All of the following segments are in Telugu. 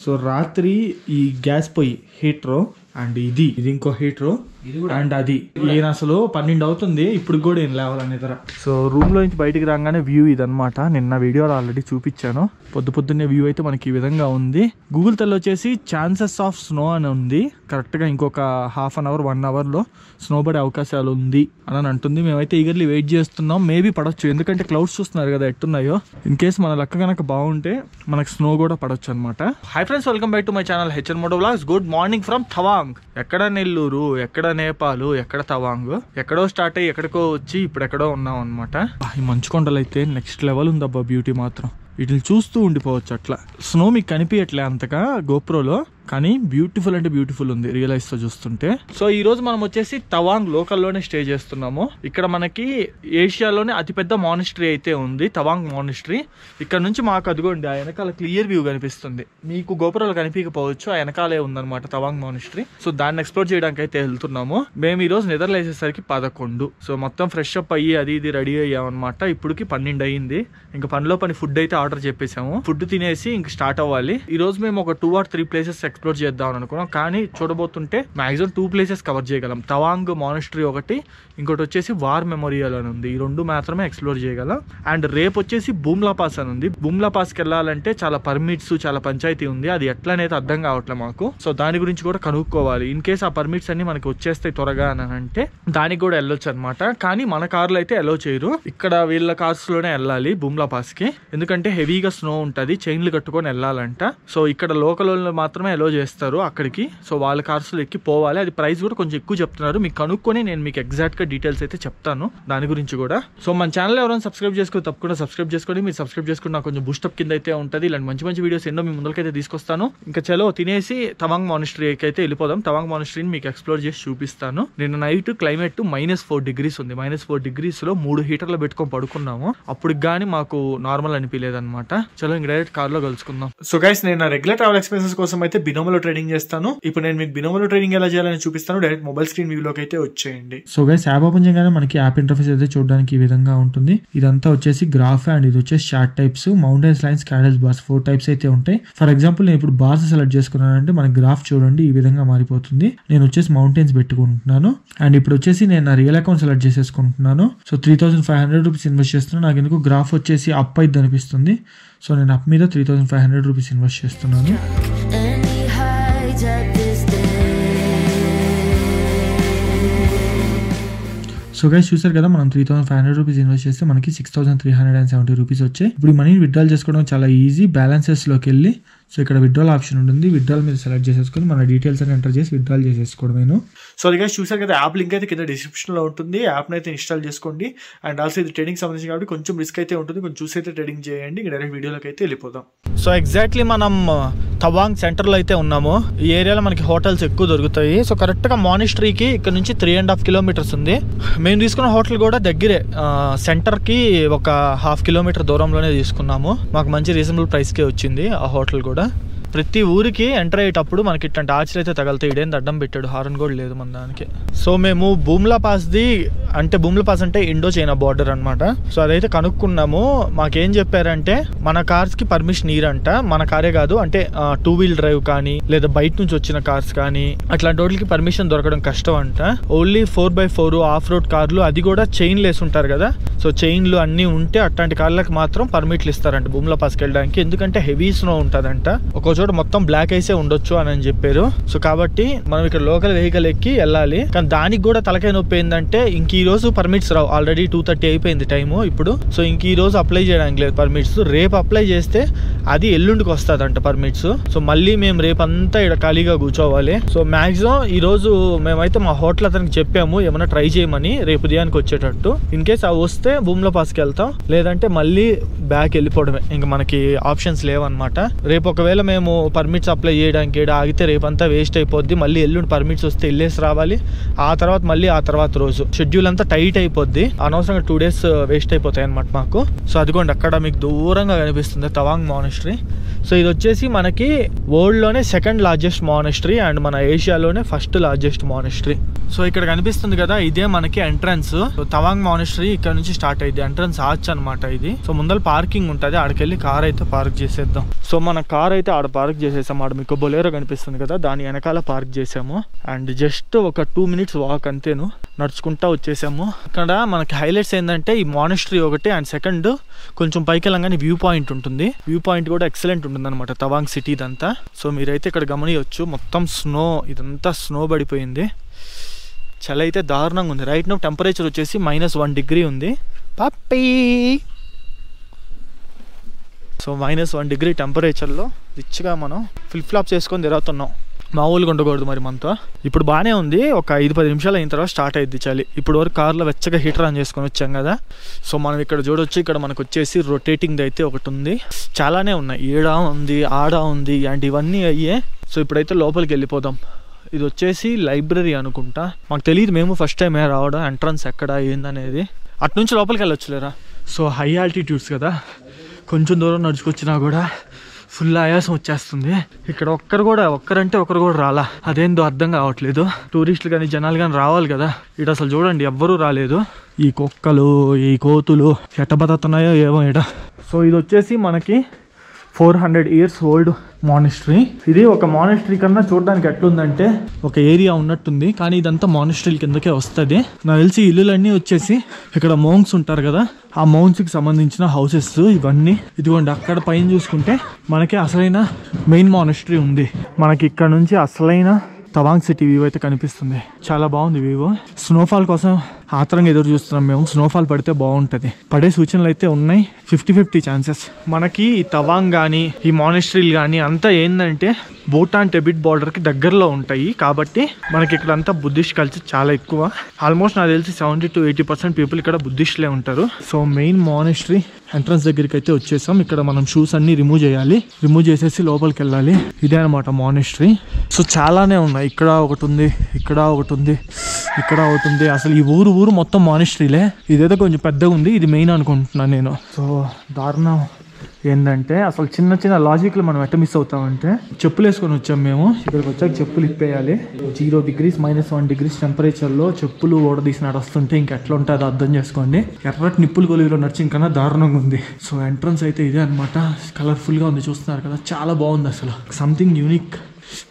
సో రాత్రి ఈ గ్యాస్ పొయ్యి హీటర్ అండ్ ఇది ఇంకో హీటర్ అండ్ అది నేను అసలు 12 అవుతుంది ఇప్పుడు కూడా ఏం లేవాలని నిద్ర. సో రూమ్ లో నుంచి బయటికి రాగానే వ్యూ ఇదనమాట. నిన్న వీడియోలో ఆల్రెడీ చూపించాను. పొద్దున్నే వ్యూ అయితే మనకి ఈ విధంగా ఉంది. గూగుల్ తల్లి వచ్చేసి ఛాన్సెస్ ఆఫ్ స్నో అని ఉంది. కరెక్ట్ గా ఇంకొక హాఫ్ అన్ అవర్ 1 అవర్ లో స్నో పడే అవకాశాలు ఉంది అని అంటుంది. మేమైతే ఈగర్లీ వెయిట్ చేస్తున్నాం. మేబీ పడొచ్చు, ఎందుకంటే క్లౌడ్స్ చూస్తున్నారు కదా ఎట్టున్నాయో. ఇన్ కేస్ మన లెక్క కనుక బాగుంటే మనకు స్నో కూడా పడొచ్చు అనమాట. Hi friends, welcome back to my channel HN motovlogs. Good morning from Tawang. ఎక్కడ నెల్లూరు, ఎక్కడ నేపాల్, ఎక్కడ తవాంగ్, ఎక్కడో స్టార్ట్ అయ్యి ఎక్కడికో వచ్చి ఇప్పుడు ఎక్కడో ఉన్నాం అనమాట. ఈ మంచు కొండలు అయితే నెక్స్ట్ లెవెల్ ఉందబ్బా బ్యూటీ మాత్రం. వీటిని చూస్తూ ఉండిపోవచ్చు. అట్లా స్నో మీకు కనిపించట్లే అంతగా గోప్రోలో, కానీ బ్యూటిఫుల్ అంటే బ్యూటిఫుల్ ఉంది రియలైజ్ తో చూస్తుంటే. సో ఈ రోజు మనం వచ్చేసి తవాంగ్ లోకల్లోనే స్టే చేస్తున్నాము. ఇక్కడ మనకి ఏషియాలోనే అతిపెద్ద మానిస్ట్రీ అయితే ఉంది, తవాంగ్ మానిస్ట్రీ. ఇక్కడ నుంచి మాకు అదిగోండి ఆ వెనకాల క్లియర్ వ్యూ కనిపిస్తుంది. మీకు గోపురాలు కనిపించకపోవచ్చు, ఆ వెనకాలే ఉందన్నమాట తవాంగ్ మానిస్ట్రీ. సో దాన్ని ఎక్స్ప్లోర్ చేయడానికి అయితే వెళ్తున్నాము. మేము ఈ రోజు నిద్ర లేచేసరికి 11. సో మొత్తం ఫ్రెష్ అప్ అయ్యి అది ఇది రెడీ అయ్యామన్నమాట. ఇప్పటికి 12 అయ్యింది. ఇంకా పనిలో పని ఫుడ్ అయితే ఆర్డర్ చెప్పేసాము. ఫుడ్ తినేసి ఇంక స్టార్ట్ అవ్వాలి. ఈ రోజు మేము ఒక 2 or 3 ప్లేసెస్ ఎక్స్ప్లోర్ చేద్దాం అనుకున్నాం, కానీ చూడబోతుంటే మాక్సిమం 2 ప్లేసెస్ కవర్ చేయగలం. తవాంగ్ మానిస్ట్రీ ఒకటి, ఇంకోటి వచ్చేసి వార్ మెమోరియల్ అని ఉంది. ఈ 2 మాత్రమే ఎక్స్ప్లోర్ చేయగలం. అండ్ రేపు వచ్చేసి బూమ్లా పాస్ అని ఉంది. బూమ్లా పాస్ కి వెళ్ళాలంటే చాలా పర్మిట్స్, చాలా పంచాయతీ ఉంది. అది ఎట్లనైతే అర్థం కావట్లేదు మాకు. సో దాని గురించి కూడా కనుక్కోవాలి. ఇన్ కేస్ ఆ పర్మిట్స్ అన్ని మనకి వచ్చేస్తాయి త్వరగా అని అంటే దానికి కూడా వెళ్ళొచ్చు అనమాట. కానీ మన కార్లు అయితే అలో చేయరు. ఇక్కడ వీళ్ళ కార్స్ లోనే వెళ్ళాలి బూమ్లా పాస్ కి, ఎందుకంటే హెవీగా స్నో ఉంటది, చైన్లు కట్టుకొని వెళ్ళాలంట. సో ఇక్కడ లోకల్ మాత్రమే అలో చేస్తారు అక్కడికి. సో వాళ్ళ కార్స్ లో ఎక్కి పోవాలి. అది ప్రైస్ కూడా కొంచెం ఎక్కువ చెప్తున్నారు. మీకు కనుక్కొని నేను మీకు ఎగ్జాక్ట్ గా డీటెయిల్స్ అయితే చెప్తాను దాని గురించి కూడా. సో మన ఛానల్ ఎవరైనా సబ్స్క్రైబ్ చేసుకుని తప్పకుండా సబ్స్క్రైబ్ చేసుకోండి. మీరు సబ్స్క్రైబ్ చేసుకుని నాకు కొంచెం బూస్టప్ కింద అయితే ఉంటుంది. ఇలాంటి మంచి మంచి వీడియోస్ ఎన్నో మీ ముందుకైతే తీసుకొస్తాను. ఇంకా చలో తినేసి తవాంగ్ మానిస్ట్రీకి అయితే వెళ్ళిపోదాం. తవాంగ్ మానిస్ట్రీని మీకు ఎక్స్ప్లోర్ చేసి చూపిస్తాను. నిన్న నైట్ క్లైమేట్ -4 degrees ఉంది. -4 degrees లో 3 హీటర్లు పెట్టుకొని పడుకున్నాము. అప్పుడు కానీ మాకు నార్మల్ అనిపించలేదు అనమాట. చలో ఇంక డైరెక్ట్ కార్ లో కలుసుకుందాం. సో గైస్, నేను నా రెగ్యులర్ ట్రావెల్ ఎక్స్పెన్సెస్ కోసం అయితే బినోమోలో ట్రేడింగ్ చేస్తాను. ఇప్పుడు నేను మీకు బినోమోలో ట్రేడింగ్ ఎలా చేయాలని చూపిస్తాను. డైరెక్ట్ మొబైల్ స్క్రీన్ వ్యూ లోకి అయితే వచ్చేయండి. సో గైస్, యాప్ ఓపెన్ చేయగానే మనకి యాప్ ఇంటర్ఫేస్ అయితే చూడడానికి ఈ విధంగా ఉంటుంది. ఇదంతా వచ్చేసి గ్రాఫ్ అండ్ ఇది వచ్చేసి chart types, mountains, lines, candles, bars 4 types అయితే ఉంటాయి. ఫర్ ఎగ్జాంపుల్ నేను ఇప్పుడు బార్స్ సెలెక్ట్ చేసుకున్నానంటే మన గ్రాఫ్ చూడండి ఈ విధంగా మారిపోతుంది. నేను వచ్చేసి మౌంటైన్స్ పెట్టుకుంటున్నాను. అండ్ ఇప్పుడు వచ్చేసి నేను నా రియల్ అకౌంట్ సెలెక్ట్ చేసేసుకుంటున్నాను. సో 3500 రూపీస్ ఇన్వెస్ట్ చేస్తున్నాను. నాకు ఎందుకు గ్రాఫ్ వచ్చేసి అప్ అయితే అనిపిస్తుంది. సో నేను అప్ మీద 3500 రూపీస్ ఇన్వెస్ట్ చేస్తున్నాను. సో గైస్, చూసారు కదా, మనం 3500 రూపీస్ ఇన్వెస్ట్ చేస్తే మనకి 6370 రూపీస్ వచ్చాయి. ఇప్పుడు ఈ మనీని విత్డ్రాల్ చేసుకోవడం చాలా ఈజీ. బ్యాలెన్సెస్ లోకి వెళ్ళి సో ఇక్కడ విత్డ్రాల్ ఆప్షన్ ఉంటుంది. విత్డ్రాల్ మీద సెలెక్ట్ చేసేసుకొని మన డీటెయిల్స్ అని ఎంటర్ చేసి విత్డ్రాల్ చేసేసుకోవడమేను. సో అది గైస్ చూసారు కదా, యాప్ లింక్ అయితే కింద డిస్క్రిప్షన్ లో ఉంటుంది. యాప్ అయితే ఇన్స్టాల్ చేసుకోండి. అండ్ ఆల్సో ఇది ట్రేడింగ్ సంబంధించి కాబట్టి కొంచెం రిస్క్ అయితే ఉంటుంది. కొంచెం చూసి అయితే ట్రేడింగ్ చేయండి. డైరెక్ట్ వీడియోలోకి అయితే వెళ్ళిపోదాం. సో ఎగ్జాక్ట్లీ మనం తవాంగ్ సెంటర్ లో అయితే ఉన్నాము. ఈ ఏరియాలో మనకి హోటల్స్ ఎక్కువ దొరుకుతాయి. సో కరెక్ట్ గా మానిస్ట్రీకి ఇక్కడ నుంచి 3.5 kilometers ఉంది. మేము తీసుకున్న హోటల్ కూడా దగ్గరే, సెంటర్ కి ఒక 1/2 kilometer దూరంలోనే తీసుకున్నాము. మాకు మంచి రీజనబుల్ ప్రైస్ కే వచ్చింది ఆ హోటల్ కూడా. ప్రతి ఊరికి ఎంటర్ అయ్యేటప్పుడు మనకి ఇట్లాంటి ఆర్చ్లు అయితే తగలుతాయి. ఇడేం అడ్డం పెట్టాడు, హారన్ కూడా లేదు మన దానికి. సో మేము బూమ్లా పాస్ అంటే ఇండో చైనా బార్డర్ అనమాట. సో అదైతే కనుక్కున్నాము. మాకేం చెప్పారంటే మన కార్స్ కి పర్మిషన్ ఇయ్యరంట. మన కారే కాదు, అంటే 2-wheel drive కానీ లేదా బయట నుంచి వచ్చిన కార్స్ కానీ అట్లాంటి వాటికి పర్మిషన్ దొరకడం కష్టం అంట. ఓన్లీ 4x4 ఆఫ్ రోడ్ కార్లు, అది కూడా చైన్లు వేసి ఉంటారు కదా, సో చైన్లు అన్ని ఉంటే అట్లాంటి కార్లకు మాత్రం పర్మిట్లు ఇస్తారంట బూమ్లా పాస్కి వెళ్ళడానికి. ఎందుకంటే హెవీ స్నో ఉంటుందంట. ఒక చోట మొత్తం బ్లాక్ ఐసే ఉండొచ్చు అని చెప్పారు. సో కాబట్టి మనం ఇక్కడ లోకల్ వెహికల్ ఎక్కి వెళ్ళాలి. కానీ దానికి కూడా తలకాయ నొప్పి ఏంటంటే ఇంక ఈ రోజు పర్మిట్స్ రావు. ఆల్రెడీ 2:30 అయిపోయింది టైము ఇప్పుడు. సో ఇంక ఈ రోజు అప్లై చేయడానికి లేదు పర్మిట్స్. రేపు అప్లై చేస్తే అది ఎల్లుండికి వస్తుందంట పర్మిట్స్. సో మళ్ళీ మేము రేపంతా ఇక్కడ ఖాళీగా కూర్చోవాలి. సో మాక్సిమం ఈ రోజు మేమైతే మా హోటల్ అతనికి చెప్పాము ఏమైనా ట్రై చేయమని రేపు ఉదయానికి వచ్చేటట్టు. ఇన్ కేస్ అవి వస్తే బూమ్లా పాస్కి వెళ్తాం, లేదంటే మళ్ళీ బ్యాక్ వెళ్ళిపోవడమే. ఇంకా మనకి ఆప్షన్స్ లేవన్నమాట. రేపు ఒకవేళ మేము పర్మిట్స్ అప్లై చేయడానికి ఆగితే రేపంతా వేస్ట్ అయిపోద్ది. మళ్ళీ ఎల్లుండి పర్మిట్స్ వస్తే వెళ్ళేసి రావాలి. ఆ తర్వాత రోజు షెడ్యూల్ అంతా టైట్ అయిపోద్ది. అనవసరంగా 2 days వేస్ట్ అయిపోతాయి అనమాట మాకు. సో అదిగోండి అక్కడ మీకు దూరంగా కనిపిస్తుంది తవాంగ్ మానిస్ట్రీ. సో ఇది వచ్చేసి మనకి వరల్డ్ లోనే 2nd largest మానిస్ట్రీ అండ్ మన ఏషియాలోనే 1st largest మానిస్ట్రీ. సో ఇక్కడ కనిపిస్తుంది కదా, ఇదే మనకి ఎంట్రన్స్. తవాంగ్ మానిస్ట్రీ ఇక్కడ నుంచి స్టార్ట్ అయ్యింది. ఎంట్రన్స్ ఆర్చ్ అనమాట ఇది. సో ముందర పార్కింగ్ ఉంటుంది, ఆడికెళ్ళి కార్ అయితే పార్క్ చేసేద్దాం. సో మన కార్ అయితే ఆడ పార్క్ చేసేసాం. ఆడ మీకు బొలేరో కనిపిస్తుంది కదా, దాని వెనకాల పార్క్ చేసాము. అండ్ జస్ట్ ఒక 2 minutes వాక్ అంతేను, నడుచుకుంటా వచ్చేసాము. ఇక్కడ మనకి హైలైట్స్ ఏంటంటే ఈ మానిస్ట్రీ ఒకటి, అండ్ సెకండ్ కొంచెం పైకి వెళ్ళంగానే వ్యూ పాయింట్ ఉంటుంది. వ్యూ పాయింట్ కూడా ఎక్సలెంట్ ఉంటుంది అనమాట తవాంగ్ సిటీ ఇదంతా. సో మీరైతే ఇక్కడ గమనియొచ్చు, మొత్తం స్నో, ఇదంతా స్నో పడిపోయింది. చలి అయితే దారుణంగా ఉంది. రైట్ నౌ టెంపరేచర్ వచ్చేసి -1 degree ఉంది పప్పీ. సో -1 degree టెంపరేచర్లో రిచ్గా మనం ఫ్లిప్ ఫ్లాప్స్ వేసుకొని తిరుగుతున్నాం. మామూలుగా ఉండకూడదు మరి మనతో. ఇప్పుడు బాగానే ఉంది, ఒక 5-10 నిమిషాలు అయిన తర్వాత స్టార్ట్ అయ్యింది చలి. ఇప్పుడు వరకు కార్లో వెచ్చగా హీటర్ ఆన్ చేసుకొని వచ్చాం కదా. సో మనం ఇక్కడ చూడొచ్చు, ఇక్కడ మనకు వచ్చేసి రొటేటింగ్ అయితే ఒకటి ఉంది. చాలానే ఉన్నాయి, ఈడ ఉంది, ఆడ ఉంది, అండ్ ఇవన్నీ అయ్యే. సో ఇప్పుడైతే లోపలికి వెళ్ళిపోదాం. ఇది వచ్చేసి లైబ్రరీ అనుకుంటా, మాకు తెలియదు, మేము ఫస్ట్ టైం రావడం. ఎంట్రన్స్ ఎక్కడ ఏందనేది, అటు నుంచి లోపలికి వెళ్ళొచ్చులేరా. సో హై ఆల్టిట్యూడ్స్ కదా, కొంచెం దూరం నడుచుకొచ్చినా కూడా ఫుల్ ఆయాసం వచ్చేస్తుంది. ఇక్కడ ఒక్కరంటే ఒకరు కూడా రాలా, అదేందో అర్థం కావట్లేదు. టూరిస్టులు కానీ జనాలు కానీ రావాలి కదా, ఇటు అసలు చూడండి ఎవ్వరూ రాలేదు. ఈ కుక్కలు, ఈ కోతులు ఎట్ట బతుకుతున్నాయో ఏమో ఇట. సో ఇది వచ్చేసి మనకి 400 years ఓల్డ్ మానిస్ట్రీ. ఇది ఒక మానిస్ట్రీ కన్నా చూడడానికి ఎట్లుందంటే ఒక ఏరియా ఉన్నట్టుంది, కానీ ఇదంతా మానిస్ట్రీ కిందకే వస్తుంది. నాకు తెలిసి ఇల్లులన్నీ వచ్చేసి ఇక్కడ మౌంక్స్ ఉంటారు కదా, ఆ మౌంక్స్కి సంబంధించిన హౌసెస్ ఇవన్నీ. ఇదిగోండి అక్కడ పైన చూసుకుంటే మనకి అసలైన మెయిన్ మానిస్ట్రీ ఉంది. మనకి ఇక్కడ నుంచి అసలైన తవాంగ్ సిటీ వ్యూ అయితే కనిపిస్తుంది. చాలా బాగుంది వ్యూ. స్నోఫాల్ కోసం ఆత్రంగా ఎదురు చూస్తున్నాం మేము. స్నోఫాల్ పడితే బాగుంటుంది. పడే సూచనలు అయితే ఉన్నాయి, 50-50 ఛాన్సెస్. మనకి ఈ తవాంగ్ కానీ ఈ మానిస్ట్రీలు కానీ అంతా ఏంటంటే భూటాన్ టిబెట్ బార్డర్కి దగ్గరలో ఉంటాయి. కాబట్టి మనకి ఇక్కడ అంతా బుద్ధిస్ట్ కల్చర్ చాలా ఎక్కువ. ఆల్మోస్ట్ నాకు తెలిసి 70-80% పీపుల్ ఇక్కడ బుద్ధిస్ట్లే ఉంటారు. సో మెయిన్ మానిస్ట్రీ ఎంట్రన్స్ దగ్గరికి అయితే వచ్చేసాం. ఇక్కడ మనం షూస్ అన్ని రిమూవ్ చేయాలి, రిమూవ్ చేసేసి లోపలికి వెళ్ళాలి. ఇదే అనమాట మానిస్ట్రీ. సో చాలానే ఉన్నాయి, ఇక్కడ ఒకటి ఉంది, ఇక్కడ ఒకటి ఉంది, ఇక్కడ ఒకటి ఉంది. అసలు ఈ ఊరు మొత్తం మానిస్ట్రీలే. ఇదైతే కొంచెం పెద్దగా ఉంది, ఇది మెయిన్ అనుకుంటున్నాను నేను. సో దారుణం ఏంటంటే అసలు చిన్న లాజిక్లు మనం ఎట్ట మిస్ అవుతామంటే, చెప్పులు వేసుకొని వచ్చాం మేము. ఇక్కడికి వచ్చాక చెప్పులు ఇప్పేయాలి. 0 degrees -1 degrees టెంపరేచర్లో చెప్పులు ఓడదీసినట్టు వస్తుంటే ఇంకెట్లా ఉంటుందో అర్థం చేసుకోండి. ఎర్రటి నిప్పులు కొలివిలో నడిచి ఇంకన్నా దారుణంగా ఉంది. సో ఎంట్రన్స్ అయితే ఇదే అనమాట. కలర్ఫుల్గా ఉంది, చూస్తున్నారు కదా, చాలా బాగుంది. అసలు సంథింగ్ యూనిక్.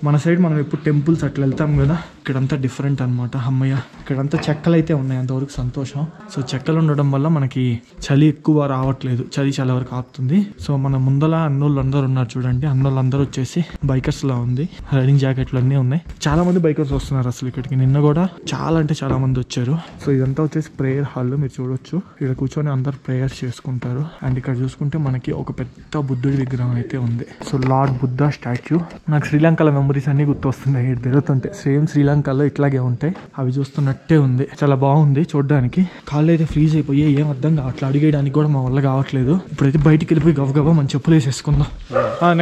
మన సైడ్ మనం ఎప్పుడు టెంపుల్స్ అట్లా వెళ్తాం కదా, ఇక్కడంతా డిఫరెంట్ అనమాట. అమ్మయ్య, ఇక్కడంతా చెక్కలు అయితే ఉన్నాయి, అంతవరకు సంతోషం. సో చెక్కలు ఉండడం వల్ల మనకి చలి ఎక్కువ రావట్లేదు, చలి చాలా వరకు ఆపుతుంది. సో మన ముందల అన్నోళ్ళు అందరూ ఉన్నారు చూడండి, అన్నోళ్ళందరూ వచ్చేసి బైకర్స్ లా ఉంది. రైడింగ్ జాకెట్లు అన్నీ ఉన్నాయి. చాలా మంది బైకర్స్ వస్తున్నారు అసలు ఇక్కడికి. నిన్న కూడా చాలా మంది వచ్చారు. సో ఇదంతా వచ్చేసి ప్రేయర్ హాల్, మీరు చూడొచ్చు. ఇక్కడ కూర్చొని అందరు ప్రేయర్స్ చేసుకుంటారు. అండ్ ఇక్కడ చూసుకుంటే మనకి ఒక పెద్ద బుద్ధుడి విగ్రహం అయితే ఉంది. So lord Buddha statue. నాకు శ్రీలంకలో మెమరీస్ అన్ని గుర్తొస్తున్నాయి ఇక్కడ తిరుగుతుంటే. సేమ్ శ్రీలంకలో ఇట్లాగే ఉంటాయి, అవి చూస్తున్నట్టే ఉంది. చాలా బాగుంది చూడడానికి. కాళ్ళు అయితే ఫ్రీజ్ అయిపోయి ఏం అర్థం కావట్లేదు, అడిగేయడానికి కూడా మా వల్ల కావట్లేదు. ఇప్పుడైతే బయటికి వెళ్ళిపోయి గబగబా మన చెప్పులు వేసేసుకుందాం.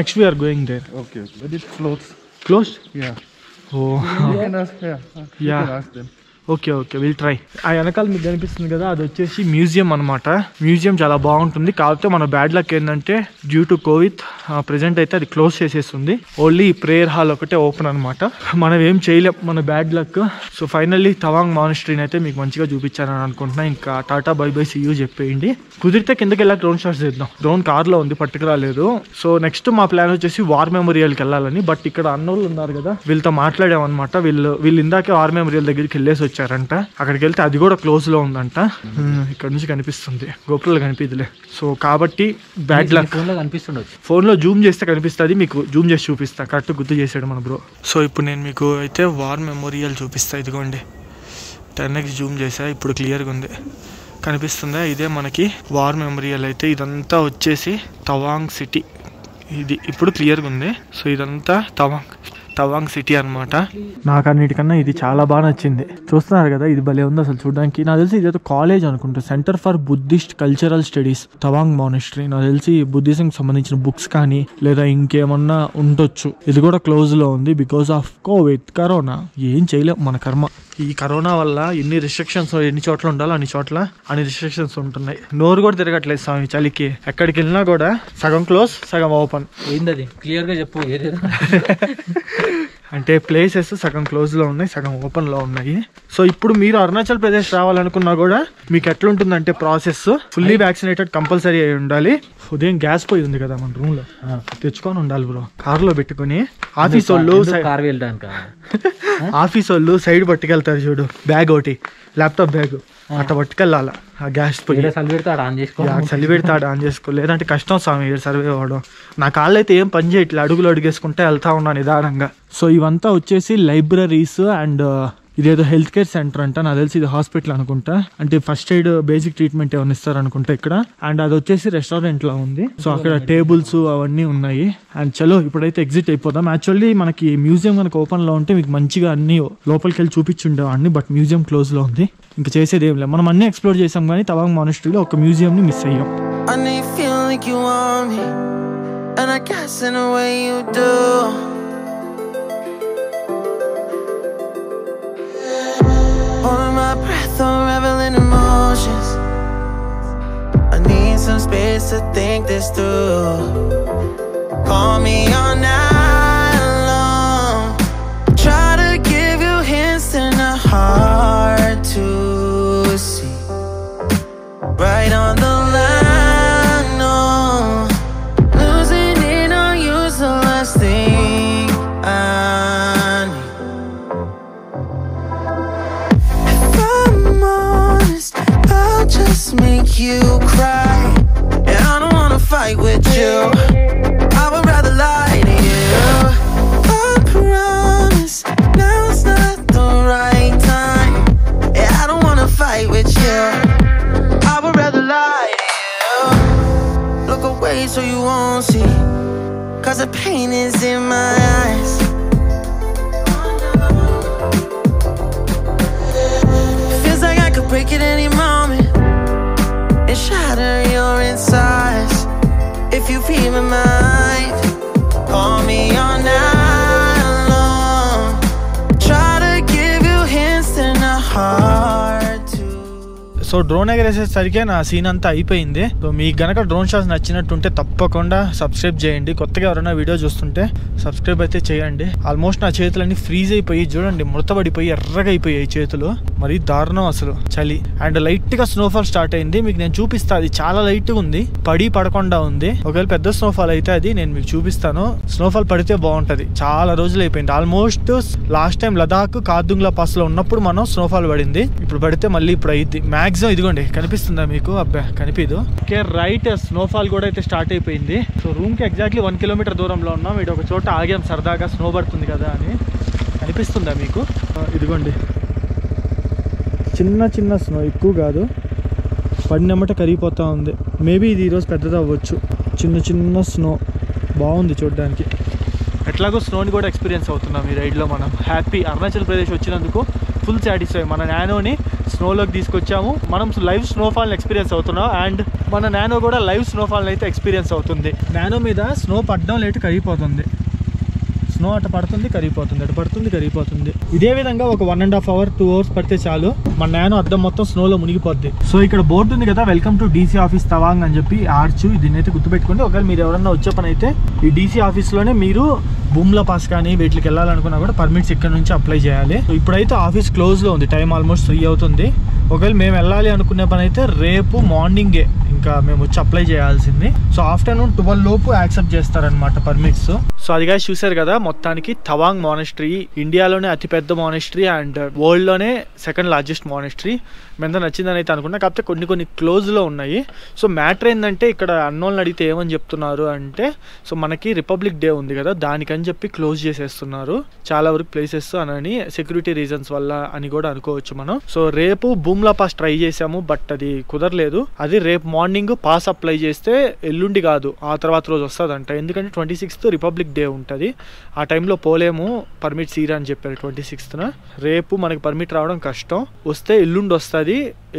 Next we're going there. Close. Okay will try. ఆ వెనకాల మీకు కనిపిస్తుంది కదా, అది వచ్చేసి మ్యూజియం అనమాట. మ్యూజియం చాలా బాగుంటుంది. కాకపోతే మన బ్యాడ్ లక్ ఏంటంటే డ్యూ టు కోవిడ్ ప్రెజెంట్ అయితే అది క్లోజ్ చేసేస్తుంది. ఓన్లీ ప్రేయర్ హాల్ ఒకటే ఓపెన్ అనమాట. మనం ఏం చేయలేం, మన bad luck. So finally Tawang మానిస్ట్రీని అయితే మీకు మంచిగా చూపించానని అనుకుంటున్నా. ఇంకా tata bye bye see you చెప్పేయండి. కుదిరితే కిందకి వెళ్ళాక డ్రోన్ షాట్స్ చేద్దాం. డ్రోన్ కార్లో ఉంది, పట్టుకురాలేదు. సో నెక్స్ట్ మా ప్లాన్ వచ్చేసి వార్ మెమోరియల్కి వెళ్ళాలని. బట్ ఇక్కడ అన్నోళ్ళు ఉన్నారు కదా, వీళ్ళతో మాట్లాడామన్నమాట. వీళ్ళు ఇందాకే వార్ మెమోరియల్ దగ్గరికి వెళ్ళేసి వచ్చారంట. అక్కడికి వెళ్తే అది కూడా క్లోజ్ లో ఉందంట. ఇక్కడ నుంచి కనిపిస్తుంది, గోపురాలు కనిపిదులే. సో కాబట్టి బ్యాడ్ లక్. ఫోన్ లో జూమ్ చేస్తే కనిపిస్తుంది, మీకు జూమ్ చేసి చూపిస్తా. కరెక్ట్ గుర్తు చేసాడు మన బ్రో. సో ఇప్పుడు నేను మీకు అయితే వార్ మెమోరియల్ చూపిస్తా. ఇదిగోండి 10x జూమ్ చేసా, ఇప్పుడు క్లియర్గా ఉంది, కనిపిస్తుందా? ఇదే మనకి వార్ మెమోరియల్. అయితే ఇదంతా వచ్చేసి తవాంగ్ సిటీ. ఇది ఇప్పుడు క్లియర్గా ఉంది. సో ఇదంతా తవాంగ్ సిటీ అనమాట. నాకు అన్నిటికన్నా ఇది చాలా బాగా నచ్చింది. చూస్తున్నారు కదా, ఇది భలే ఉంది అసలు చూడడానికి. నాకు తెలిసి ఇదేదో కాలేజ్ అనుకుంటా, centre for Buddhist cultural studies Tawang monastery. నాకు తెలిసి బుద్ధిజం సంబంధించిన బుక్స్ కానీ లేదా ఇంకేమన్నా ఉండొచ్చు. ఇది కూడా క్లోజ్ లో ఉంది బికాస్ ఆఫ్ కోవిడ్, కరోనా. ఏం చేయలేం, మన కర్మ. ఈ కరోనా వల్ల ఎన్ని రిస్ట్రిక్షన్స్, ఎన్ని చోట్ల ఉండాలో అన్ని చోట్ల అన్ని రిస్ట్రిక్షన్స్ ఉంటున్నాయి. నోరు కూడా తిరగట్లేదు స్వామి చలికి. ఎక్కడికి వెళ్ళినా కూడా సగం క్లోజ్, సగం ఓపెన్. ఏందది క్లియర్ గా చెప్పు. అంటే ప్లేసెస్ సగం క్లోజ్లో ఉన్నాయి, సగం ఓపెన్లో ఉన్నాయి. సో ఇప్పుడు మీరు అరుణాచల్ ప్రదేశ్ రావాలనుకున్నా కూడా మీకు ఎట్లుంటుందంటే ప్రాసెస్ ఫుల్లీ వ్యాక్సినేటెడ్ కంపల్సరీ అయి ఉండాలి. ఉదయం గ్యాస్ పొయ్యి ఉంది కదా మన రూమ్లో, తెచ్చుకొని ఉండాలి బ్రో. కార్లో పెట్టుకుని ఆఫీస్ వాళ్ళు సైడ్ పట్టుకెళ్తారు చూడు, బ్యాగ్ ఒకటి ల్యాప్టాప్ బ్యాగ్ అట్లా పట్టుకెళ్ళాలి. ఆ గ్యాస్ పొయ్యి చలి పెడతాడు ఆన్ చేసుకో, లేదంటే కష్టం స్వామి సర్వే అవ్వడం. నా కాళ్ళు అయితే ఏం పని చేయట్లేదు, అడుగులు అడుగేసుకుంటే వెళ్తా ఉన్నాను నిదానంగా. సో ఇవంతా వచ్చేసి లైబ్రరీస్ అండ్ ఇదేదో హెల్త్ కేర్ సెంటర్ అంట, నాకు తెలిసి ఇది హాస్పిటల్ అనుకుంటా. అంటే ఫస్ట్ ఎయిడ్ బేసిక్ ట్రీట్మెంట్ ఏమైనా ఇస్తారు అనుకుంటా ఇక్కడ. అండ్ అది వచ్చేసి రెస్టారెంట్ లా ఉంది. సో అక్కడ టేబుల్స్ అవన్నీ ఉన్నాయి. అండ్ చలో ఇప్పుడైతే ఎగ్జిట్ అయిపోదాం. యాక్చువల్లీ మనకి మ్యూజియం కనుక ఓపెన్ లో ఉంటే మీకు మంచిగా అన్ని లోపలికి వెళ్ళి చూపించుండేవాడిని, బట్ మ్యూజియం క్లోజ్ లో ఉంది. ఇంకా చేసేది ఏం లేదు, మనం అన్ని ఎక్స్ప్లోర్ చేసాం కానీ తవాంగ్ మానెస్ట్రీలో ఒక మ్యూజియం ని మిస్ అయ్యాం. Holding my breath, I'm reveling emotions. I need some space to think this through. Call me all night long. Try to give you hints and a hard to see. Right on the line, no. Losing it on you's the last thing I need. I'll just make you cry, and I don't wanna fight with you. I would rather lie to you. I promise now's not the right time, and I don't wanna fight with you. I would rather lie to you. Look away so you won't see, 'cause the pain is in my eyes. Feels like I could break it any moment and shatter your insides. If you feel my mind, call me all night long. Try to give you hints and a heart to. So drone ఎగరేసేసరికి నా సీన్ అంతా అయిపోయింది. సో మీకు గనక డ్రోన్ షాట్స్ నచ్చినట్టుంటే తప్పకుండా సబ్స్క్రైబ్ చేయండి. కొత్తగా ఎవరైనా వీడియో చూస్తుంటే సబ్స్క్రైబ్ అయితే చేయండి. ఆల్మోస్ట్ నా చేతులన్నీ ఫ్రీజ్ అయిపోయి చూడండి, ముడతబడిపోయి ఎర్రగా అయిపోయాయి చేతులు. మరి దారుణం అసలు చలి. అండ్ లైట్ గా స్నోఫాల్ స్టార్ట్ అయింది. మీకు నేను చూపిస్తా, అది చాలా లైట్ గా ఉంది, పడకుండా ఉంది. ఒకవేళ పెద్ద స్నోఫాల్ అయితే అది నేను మీకు చూపిస్తాను. స్నోఫాల్ పడితే బాగుంటది. చాలా రోజులు అయిపోయింది. Almost last time Ladakh Khardung La pass లో ఉన్నప్పుడు మనం స్నోఫాల్ పడింది. ఇప్పుడు పడితే మళ్ళీ ఇప్పుడు అయింది మ్యాక్సిమం. ఇదిగోండి కనిపిస్తుందా మీకు? అబ్బా కనిపిదు. ఓకే రైట్, స్నోఫాల్ కూడా అయితే స్టార్ట్ అయిపోయింది. సో రూమ్ కి ఎగ్జాక్ట్లీ 1 కిలోమీటర్ దూరంలో ఉన్నాం. ఇటు ఒక చోట ఆగాం సరదాగా, స్నో పడుతుంది కదా అని. కనిపిస్తుందా మీకు? ఇదిగోండి చిన్న చిన్న స్నో, ఎక్కువ కాదు, పడినమ్మట కరిగిపోతూ ఉంది. మేబీ ఇది ఈరోజు పెద్దది అవ్వచ్చు. చిన్న చిన్న స్నో బాగుంది చూడడానికి. ఎట్లాగో స్నోని కూడా ఎక్స్పీరియన్స్ అవుతున్నాం ఈ రైడ్లో. మనం హ్యాపీ. అరుణాచల్ ప్రదేశ్ వచ్చినందుకు ఫుల్ సాటిస్ఫై. మన నానోని స్నోలోకి తీసుకొచ్చాము. మనం లైవ్ స్నోఫాల్ని ఎక్స్పీరియన్స్ అవుతున్నాం. అండ్ మన నానో కూడా లైవ్ స్నోఫాల్ని అయితే ఎక్స్పీరియన్స్ అవుతుంది. నానో మీద స్నో పడడం లేటు కరిగిపోతుంది. స్నో అటు పడుతుంది కరిగిపోతుంది, అటు పడుతుంది కరిగిపోతుంది. ఇదే విధంగా ఒక 1.5 hours 2 hours పడితే చాలు, మన నానో అద్దం మొత్తం స్నోలో మునిగిపోద్ది. సో ఇక్కడ బోర్డు ఉంది కదా, welcome to DC office Tawang అని చెప్పి ఆర్చ్. దీన్ని అయితే గుర్తుపెట్టుకోండి. ఒకవేళ మీరు ఎవరన్నా వచ్చే పని అయితే ఈ డీసీ ఆఫీస్లోనే మీరు భూమ్లా పాస్ కానీ వీటికి వెళ్ళాలనుకున్నా కూడా పర్మిట్స్ ఇక్కడ నుంచి అప్లై చేయాలి. సో ఇప్పుడైతే ఆఫీస్ క్లోజ్లో ఉంది, టైం ఆల్మోస్ట్ 3 అవుతుంది. ఒకవేళ మేము వెళ్ళాలి అనుకునే పని అయితే రేపు మార్నింగే ఇంకా మేము వచ్చి అప్లై చేయాల్సింది. సో ఆఫ్టర్నూన్ 12 లోపు యాక్సెప్ట్ చేస్తారనమాట పర్మిట్స్. సో అదిగా చూసారు కదా, మొత్తానికి తవాంగ్ మానెస్ట్రీ ఇండియాలోనే అతిపెద్ద monastery and వరల్డ్లోనే 2nd largest monastery. ఎంత నచ్చిందని అయితే అనుకున్నా, కాకపోతే కొన్ని క్లోజ్లో ఉన్నాయి. సో మ్యాటర్ ఏంటంటే ఇక్కడ అన్నోళ్ళని అడిగితే ఏమని చెప్తున్నారు అంటే, సో మనకి రిపబ్లిక్ డే ఉంది కదా, దానికని చెప్పి క్లోజ్ చేసేస్తున్నారు చాలా వరకు ప్లేసెస్ అని, సెక్యూరిటీ రీజన్స్ వల్ల అని కూడా అనుకోవచ్చు మనం. సో రేపు భూమ్లా పాస్ ట్రై చేసాము, బట్ అది కుదరలేదు. అది రేపు మార్నింగ్ పాస్ అప్లై చేస్తే ఎల్లుండి కాదు ఆ తర్వాత రోజు వస్తుందంట. ఎందుకంటే 26th రిపబ్లిక్ డే ఉంటుంది. ఆ టైంలో పోలేము, పర్మిట్ సీరా అని చెప్పారు 26th. రేపు మనకి పర్మిట్ రావడం కష్టం. వస్తే ఎల్లుండి వస్తుంది.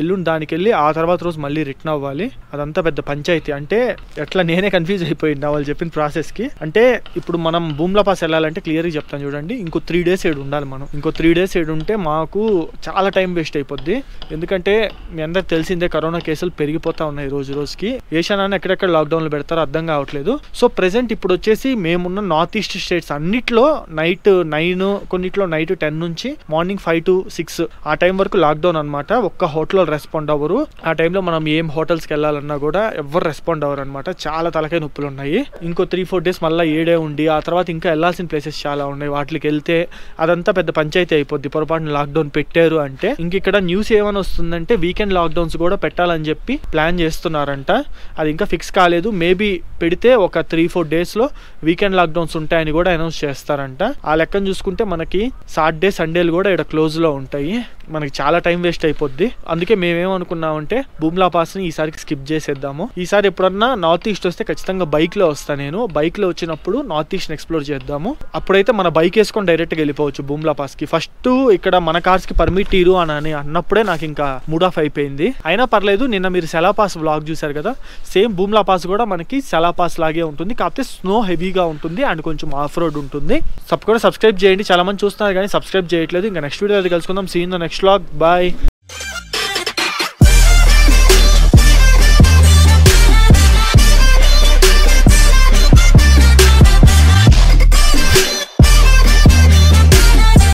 ఎల్లుండి దానికి వెళ్ళి ఆ తర్వాత రోజు మళ్ళీ రిటర్న్ అవ్వాలి. అదంతా పెద్ద పంచాయతీ. అంటే ఎట్లా నేనే కన్ఫ్యూజ్ అయిపోయింది వాళ్ళు చెప్పిన ప్రాసెస్కి. అంటే ఇప్పుడు మనం భూమ్లా పాస్ వెళ్ళాలంటే క్లియర్గా చెప్తాను చూడండి, ఇంకో 3 days ఏడు ఉండాలి మనం. ఇంకో 3 days ఏడు ఉంటే మాకు చాలా టైం వేస్ట్ అయిపోద్ది. ఎందుకంటే మీ అందరికి తెలిసిందే కరోనా కేసులు పెరిగిపోతూ ఉన్నాయి రోజు రోజుకి. ఏషియానాన్ని ఎక్కడెక్కడ లాక్డౌన్లు పెడతారో అర్థం కావట్లేదు. సో ప్రెసెంట్ ఇప్పుడు వచ్చేసి మేమున్న నార్త్ ఈస్ట్ స్టేట్స్ అన్నిట్లో నైట్ 9, కొన్నిట్లో నైట్ 10 నుంచి మార్నింగ్ 5 to 6 ఆ టైం వరకు లాక్డౌన్ అనమాట. ఒక్క హోటల్ రెస్పాండ్ అవ్వరు. ఆ టైంలో మనం ఏం హోటల్స్కి వెళ్ళాలన్నా కూడా ఎవరు రెస్పాండ్ అవ్వరు అనమాట. చాలా తలకాయ నొప్పులు ఉన్నాయి. ఇంకో 3-4 డేస్ మళ్ళీ ఏడే ఉండి ఆ తర్వాత ఇంకా వెళ్ళాల్సిన ప్లేసెస్ చాలా ఉన్నాయి. వాటికి వెళ్తే అదంతా పెద్ద పంచాయతీ అయిపోద్ది. పొరపాటున లాక్డౌన్ పెట్టారు అంటే. ఇంక ఇక్కడ న్యూస్ ఏమైనా వస్తుందంటే వీకెండ్ లాక్డౌన్స్ కూడా పెట్టాలని చెప్పి ప్లాన్ చేస్తున్నారంట. అది ఇంకా ఫిక్స్ కాలేదు. మేబీ పెడితే ఒక 3-4 డేస్లో వీకెండ్ లాక్డౌన్స్ ఉంటాయని కూడా అనౌన్స్ చేస్తారంట. ఆ లెక్కను చూసుకుంటే మనకి సాటర్డే సండేలు కూడా ఇక్కడ క్లోజ్లో ఉంటాయి. మనకి చాలా టైం వేస్ట్ అయిపోద్ది. అందుకే మేమేమనుకున్నామంటే బూమ్లా పాస్ని ఈసారికి స్కిప్ చేసేద్దాము. ఈసారి ఎప్పుడన్నా నార్త్ ఈస్ట్ వస్తే ఖచ్చితంగా బైక్లో వస్తాను నేను. బైక్లో వచ్చినప్పుడు నార్త్ ఈస్ట్ని ఎక్స్ప్లోర్ చేద్దాము. అప్పుడైతే మన బైక్ వేసుకొని డైరెక్ట్గా వెళ్ళిపోవచ్చు బూమ్లా పాస్కి. ఫస్ట్ ఇక్కడ మన కార్స్కి పర్మిట్ ఇరు అని అన్నప్పుడే నాకు ఇంకా మూడ్ ఆఫ్ అయిపోయింది. అయినా పర్లేదు. నిన్న మీరు సెలా పాస్ వ్లాగ్ చూసారు కదా, సేమ్ బూమ్లా పాస్ కూడా మనకి సెలా పాస్ లాగే ఉంటుంది. కాకపోతే స్నో హెవీగా ఉంటుంది అండ్ కొంచెం ఆఫ్ రోడ్ ఉంటుంది. సబ్స్క్రైబ్ చేయండి. చాలా మంది చూస్తున్నారు కానీ సబ్స్క్రైబ్ చేయట్లేదు. ఇంకా నెక్స్ట్ వీడియో అది కలుసుకుందాం. See in the next vlog. Bye.